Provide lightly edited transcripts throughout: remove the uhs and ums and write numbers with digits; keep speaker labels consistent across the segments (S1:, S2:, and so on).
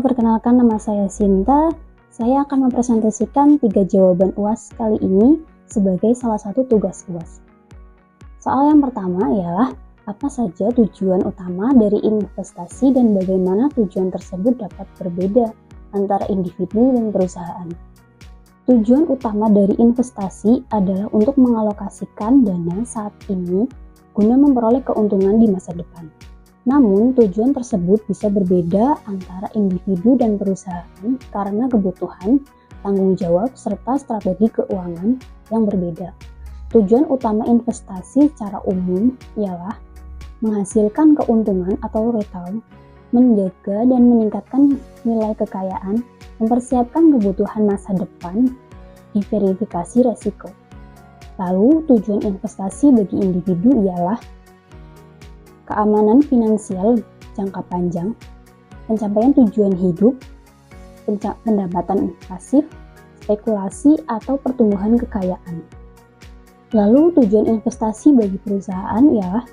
S1: Halo, perkenalkan nama saya Sinta. Saya akan mempresentasikan 3 jawaban UAS kali ini sebagai salah satu tugas UAS. Soal yang pertama ialah, apa saja tujuan utama dari investasi dan bagaimana tujuan tersebut dapat berbeda antara individu dan perusahaan. Tujuan utama dari investasi adalah untuk mengalokasikan dana saat ini guna memperoleh keuntungan di masa depan. Namun, tujuan tersebut bisa berbeda antara individu dan perusahaan karena kebutuhan, tanggung jawab, serta strategi keuangan yang berbeda. Tujuan utama investasi secara umum ialah menghasilkan keuntungan atau return, menjaga dan meningkatkan nilai kekayaan, mempersiapkan kebutuhan masa depan, diverifikasi resiko. Lalu, tujuan investasi bagi individu ialah keamanan finansial jangka panjang, pencapaian tujuan hidup, pendapatan pasif, spekulasi, atau pertumbuhan kekayaan. Lalu tujuan investasi bagi perusahaan ialah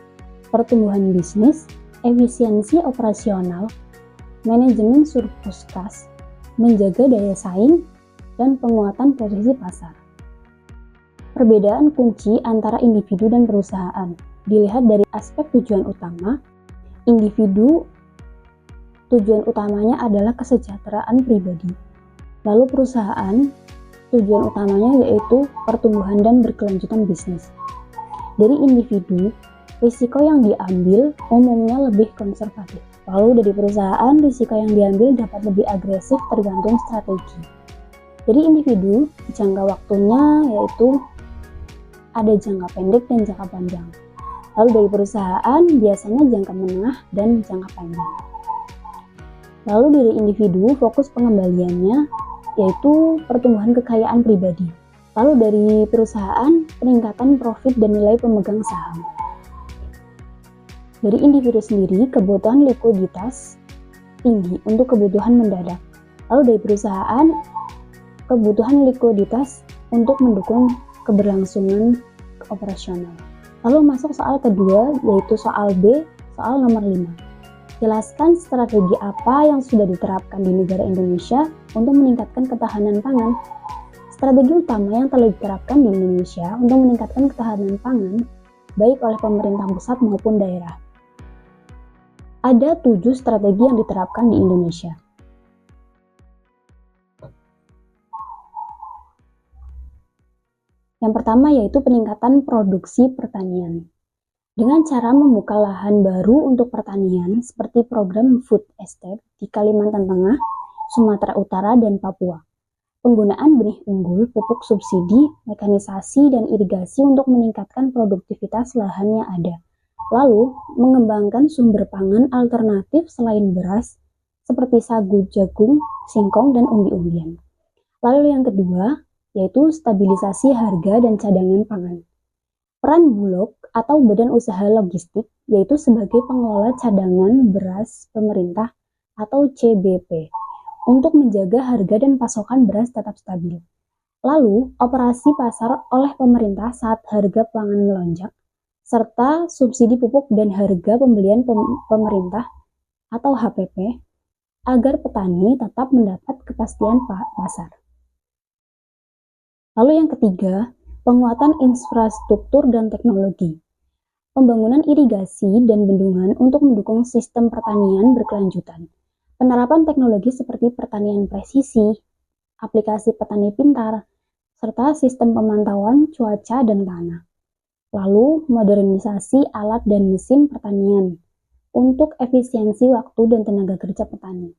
S1: pertumbuhan bisnis, efisiensi operasional, manajemen surplus kas, menjaga daya saing, dan penguatan posisi pasar. Perbedaan kunci antara individu dan perusahaan dilihat dari aspek tujuan utama. Individu, tujuan utamanya adalah kesejahteraan pribadi. Lalu perusahaan, tujuan utamanya yaitu pertumbuhan dan berkelanjutan bisnis. Dari individu, risiko yang diambil umumnya lebih konservatif. Lalu dari perusahaan, risiko yang diambil dapat lebih agresif tergantung strategi. Dari individu, jangka waktunya yaitu ada jangka pendek dan jangka panjang. Lalu dari perusahaan biasanya jangka menengah dan jangka panjang. Lalu dari individu fokus pengembaliannya yaitu pertumbuhan kekayaan pribadi. Lalu dari perusahaan peningkatan profit dan nilai pemegang saham. Dari individu sendiri kebutuhan likuiditas tinggi untuk kebutuhan mendadak. Lalu dari perusahaan kebutuhan likuiditas untuk mendukung keberlangsungan operasional. Lalu masuk soal kedua, yaitu soal B, soal nomor 5. Jelaskan strategi apa yang sudah diterapkan di negara Indonesia untuk meningkatkan ketahanan pangan. Strategi utama yang telah diterapkan di Indonesia untuk meningkatkan ketahanan pangan, baik oleh pemerintah pusat maupun daerah. Ada 7 strategi yang diterapkan di Indonesia. Yang pertama yaitu peningkatan produksi pertanian. Dengan cara membuka lahan baru untuk pertanian seperti program Food Estate di Kalimantan Tengah, Sumatera Utara, dan Papua. Penggunaan benih unggul, pupuk subsidi, mekanisasi, dan irigasi untuk meningkatkan produktivitas lahan yang ada. Lalu, mengembangkan sumber pangan alternatif selain beras seperti sagu, jagung, singkong, dan umbi-umbian. Lalu yang kedua, yaitu stabilisasi harga dan cadangan pangan. Peran Bulog atau Badan Usaha Logistik yaitu sebagai pengelola cadangan beras pemerintah atau CBP untuk menjaga harga dan pasokan beras tetap stabil. Lalu, operasi pasar oleh pemerintah saat harga pangan melonjak, serta subsidi pupuk dan harga pembelian pemerintah atau HPP agar petani tetap mendapat kepastian pasar. Lalu yang ketiga, penguatan infrastruktur dan teknologi. Pembangunan irigasi dan bendungan untuk mendukung sistem pertanian berkelanjutan. Penerapan teknologi seperti pertanian presisi, aplikasi petani pintar, serta sistem pemantauan cuaca dan tanah. Lalu, modernisasi alat dan mesin pertanian untuk efisiensi waktu dan tenaga kerja petani.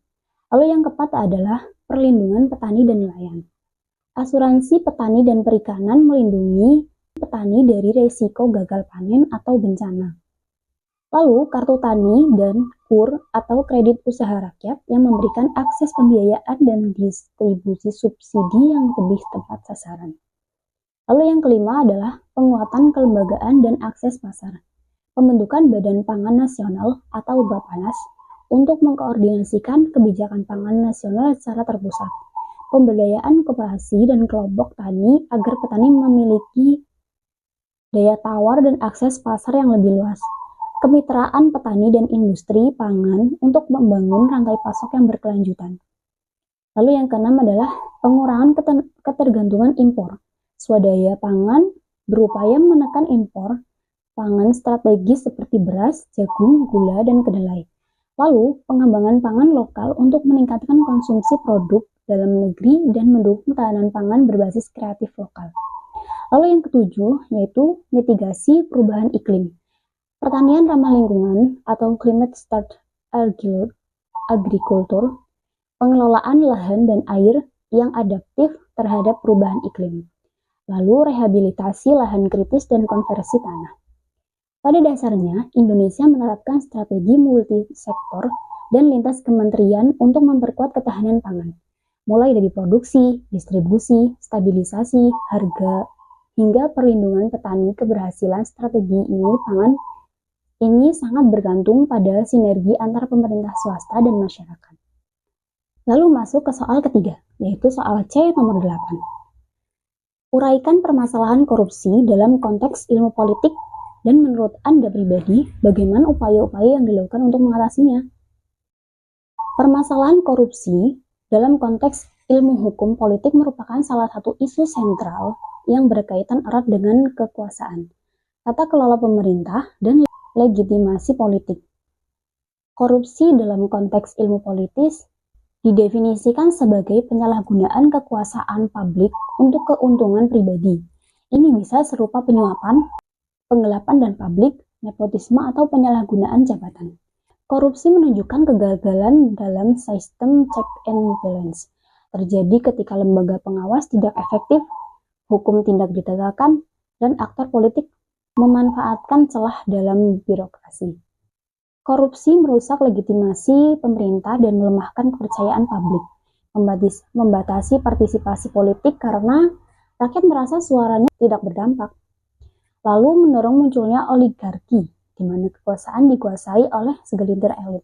S1: Lalu yang keempat adalah perlindungan petani dan nelayan. Asuransi petani dan perikanan melindungi petani dari risiko gagal panen atau bencana. Lalu, kartu tani dan KUR atau kredit usaha rakyat yang memberikan akses pembiayaan dan distribusi subsidi yang lebih tepat sasaran. Lalu yang kelima adalah penguatan kelembagaan dan akses pasar. Pembentukan Badan Pangan Nasional atau Bappenas untuk mengkoordinasikan kebijakan pangan nasional secara terpusat. Pemberdayaan koperasi dan kelompok tani agar petani memiliki daya tawar dan akses pasar yang lebih luas. kemitraan petani dan industri pangan untuk membangun rantai pasok yang berkelanjutan. Lalu yang keenam adalah pengurangan ketergantungan impor. Swadaya pangan berupaya menekan impor pangan strategis seperti beras, jagung, gula, dan kedelai. Lalu, pengembangan pangan lokal untuk meningkatkan konsumsi produk dalam negeri dan mendukung ketahanan pangan berbasis kreatif lokal. Lalu yang ketujuh, yaitu mitigasi perubahan iklim. Pertanian ramah lingkungan atau climate smart agriculture, pengelolaan lahan dan air yang adaptif terhadap perubahan iklim. Lalu rehabilitasi lahan kritis dan konversi tanah. Pada dasarnya, Indonesia menerapkan strategi multisektor dan lintas kementerian untuk memperkuat ketahanan pangan, mulai dari produksi, distribusi, stabilisasi, harga, hingga perlindungan petani. Keberhasilan strategi ini sangat bergantung pada sinergi antar pemerintah swasta dan masyarakat. Lalu masuk ke soal ketiga, yaitu soal C nomor 8. Uraikan permasalahan korupsi dalam konteks ilmu politik dan menurut Anda pribadi, bagaimana upaya-upaya yang dilakukan untuk mengatasinya? Permasalahan korupsi dalam konteks ilmu hukum politik merupakan salah satu isu sentral yang berkaitan erat dengan kekuasaan, tata kelola pemerintah, dan legitimasi politik. Korupsi dalam konteks ilmu politis didefinisikan sebagai penyalahgunaan kekuasaan publik untuk keuntungan pribadi. Ini bisa serupa penyuapan, penggelapan dan publik, nepotisme, atau penyalahgunaan jabatan. Korupsi menunjukkan kegagalan dalam sistem check and balance. Terjadi ketika lembaga pengawas tidak efektif, hukum tidak ditegakkan, dan aktor politik memanfaatkan celah dalam birokrasi. Korupsi merusak legitimasi pemerintah dan melemahkan kepercayaan publik, membatasi partisipasi politik karena rakyat merasa suaranya tidak berdampak. Lalu mendorong munculnya oligarki, di mana kekuasaan dikuasai oleh segelintir elit.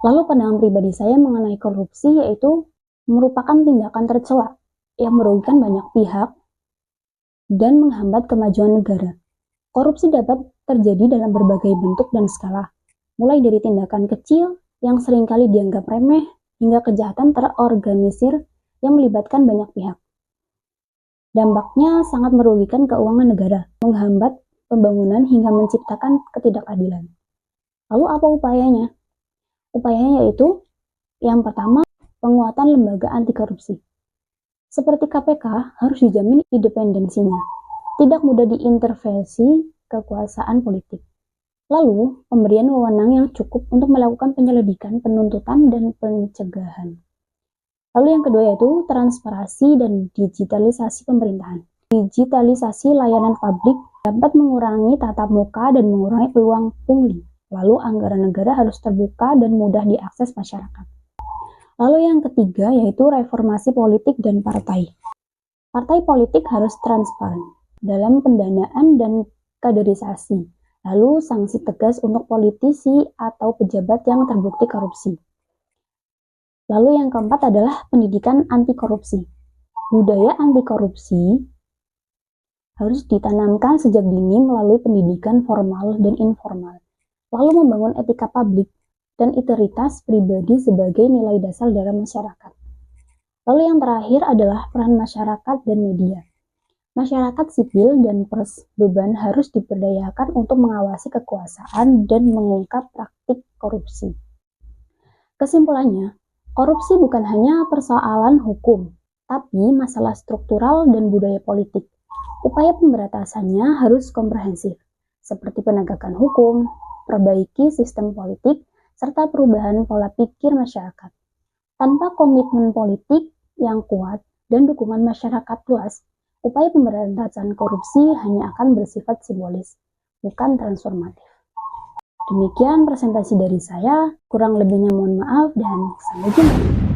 S1: Lalu pandangan pribadi saya mengenai korupsi yaitu merupakan tindakan tercela yang merugikan banyak pihak dan menghambat kemajuan negara. Korupsi dapat terjadi dalam berbagai bentuk dan skala, mulai dari tindakan kecil yang seringkali dianggap remeh hingga kejahatan terorganisir yang melibatkan banyak pihak. Dampaknya sangat merugikan keuangan negara, menghambat pembangunan hingga menciptakan ketidakadilan. Lalu apa upayanya? Upayanya yaitu yang pertama, penguatan lembaga anti korupsi. Seperti KPK harus dijamin independensinya, tidak mudah diintervensi kekuasaan politik. Lalu, pemberian wewenang yang cukup untuk melakukan penyelidikan, penuntutan, dan pencegahan. Lalu yang kedua yaitu transparansi dan digitalisasi pemerintahan. Digitalisasi layanan publik dapat mengurangi tatap muka dan mengurangi peluang pungli. Lalu anggaran negara harus terbuka dan mudah diakses masyarakat. Lalu yang ketiga yaitu reformasi politik dan partai. Partai politik harus transparan dalam pendanaan dan kaderisasi. Lalu sanksi tegas untuk politisi atau pejabat yang terbukti korupsi. Lalu yang keempat adalah pendidikan anti korupsi. Budaya anti korupsi harus ditanamkan sejak dini melalui pendidikan formal dan informal. Lalu membangun etika publik dan integritas pribadi sebagai nilai dasar dalam masyarakat. Lalu yang terakhir adalah peran masyarakat dan media. Masyarakat sipil dan pers beban harus diberdayakan untuk mengawasi kekuasaan dan mengungkap praktik korupsi. Kesimpulannya, korupsi bukan hanya persoalan hukum, tapi masalah struktural dan budaya politik. Upaya pemberantasannya harus komprehensif, seperti penegakan hukum, perbaiki sistem politik, serta perubahan pola pikir masyarakat. Tanpa komitmen politik yang kuat dan dukungan masyarakat luas, upaya pemberantasan korupsi hanya akan bersifat simbolis, bukan transformatif. Demikian presentasi dari saya, kurang lebihnya mohon maaf dan sampai jumpa.